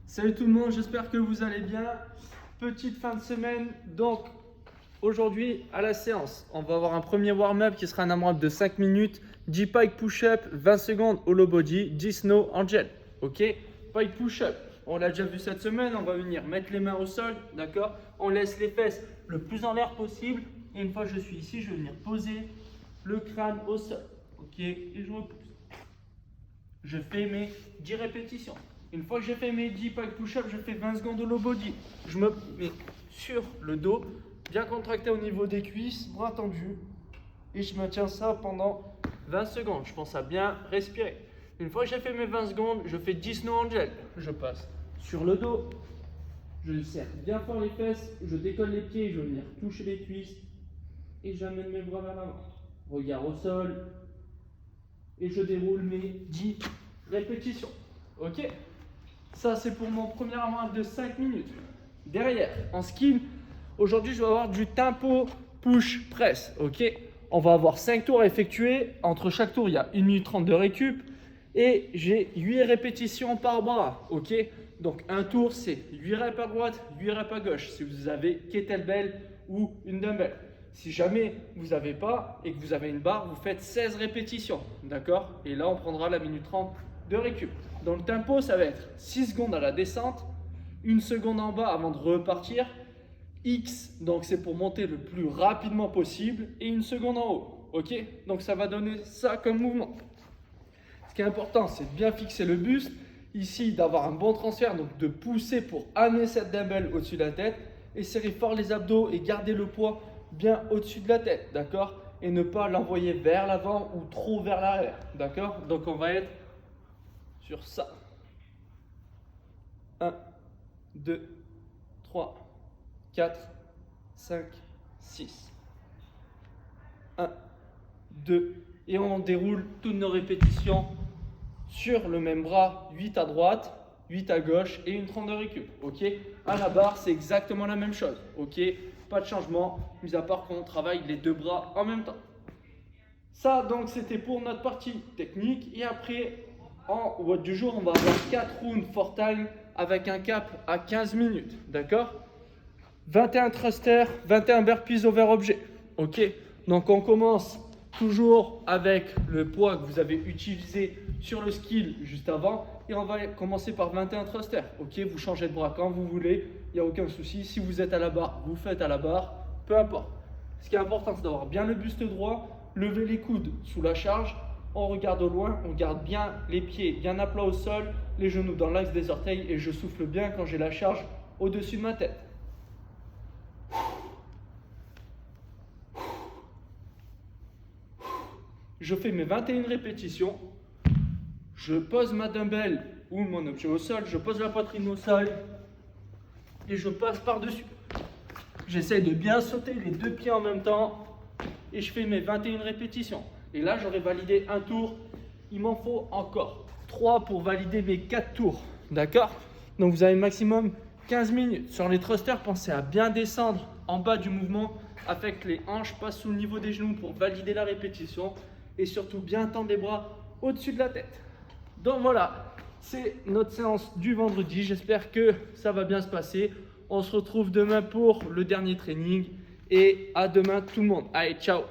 Salut tout le monde, j'espère que vous allez bien. Petite fin de semaine, donc aujourd'hui à la séance, on va avoir un premier warm-up qui sera un AMRAP de 5 minutes, 10 pike push-up, 20 secondes hollow body, 10 snow angel. Ok, pike push-up, on l'a déjà vu cette semaine, on va venir mettre les mains au sol, d'accord. On laisse les fesses le plus en l'air possible et une fois que je suis ici, je vais venir poser le crâne au sol. Ok, et je repousse. Je fais mes 10 répétitions. Une fois que j'ai fait mes 10 pike push-up, je fais 20 secondes de low body. Je me mets sur le dos, bien contracté au niveau des cuisses, bras tendus. Et je maintiens ça pendant 20 secondes. Je pense à bien respirer. Une fois que j'ai fait mes 20 secondes, je fais 10 snow angel. Je passe sur le dos. Je serre bien fort les fesses. Je décolle les pieds. Je vais venir toucher les cuisses. Et j'amène mes bras vers l'avant. Regard au sol. Et je déroule mes 10 répétitions. Ok? Ça, c'est pour mon premier AMRAP de 5 minutes. Derrière, en skill, aujourd'hui, je vais avoir du tempo push press. Ok? On va avoir 5 tours à effectuer. Entre chaque tour, il y a 1 minute 30 de récup. Et j'ai 8 répétitions par bras. Ok? Donc, un tour, c'est 8 reps à droite, 8 reps à gauche. Si vous avez kettlebell ou une dumbbell. Si jamais vous n'avez pas et que vous avez une barre, vous faites 16 répétitions. D'accord? Et là, on prendra la minute 30 de récup. Dans le tempo, ça va être 6 secondes à la descente, 1 seconde en bas avant de repartir, X, donc c'est pour monter le plus rapidement possible, et 1 seconde en haut. Ok? Donc ça va donner ça comme mouvement. Ce qui est important, c'est de bien fixer le buste, ici d'avoir un bon transfert, donc de pousser pour amener cette dumbbell au-dessus de la tête, et serrer fort les abdos et garder le poids bien au-dessus de la tête, d'accord? Et ne pas l'envoyer vers l'avant ou trop vers l'arrière, d'accord? Donc on va être sur ça. 1, 2, 3, 4, 5, 6. 1, 2. Et on déroule toutes nos répétitions sur le même bras. 8 à droite, 8 à gauche et une 30 de récup. Ok? À la barre, c'est exactement la même chose. Ok? Pas de changement, mis à part qu'on travaille les deux bras en même temps. Ça, donc, c'était pour notre partie technique. Et après, en WOD du jour, on va avoir 4 rounds for time avec un cap à 15 minutes. D'accord? 21 thrusters, 21 burpees over objet. Ok? Donc, on commence toujours avec le poids que vous avez utilisé sur le skill juste avant. Et on va commencer par 21 thrusters. Ok? Vous changez de bras quand vous voulez. Il n'y a aucun souci. Si vous êtes à la barre, vous faites à la barre. Peu importe. Ce qui est important, c'est d'avoir bien le buste droit. Lever les coudes sous la charge, on regarde au loin, on garde bien les pieds bien à plat au sol, les genoux dans l'axe des orteils et je souffle bien quand j'ai la charge au-dessus de ma tête. Je fais mes 21 répétitions, je pose ma dumbbell ou mon objet au sol, je pose la poitrine au sol et je passe par-dessus. J'essaie de bien sauter les deux pieds en même temps. Et je fais mes 21 répétitions. Et là, j'aurai validé un tour. Il m'en faut encore 3 pour valider mes 4 tours. D'accord? Donc, vous avez maximum 15 minutes. Sur les thrusters, pensez à bien descendre en bas du mouvement afin que les hanches passent sous le niveau des genoux pour valider la répétition. Et surtout, bien tendre les bras au-dessus de la tête. Donc, voilà. C'est notre séance du vendredi. J'espère que ça va bien se passer. On se retrouve demain pour le dernier training. Et à demain tout le monde. Allez, ciao!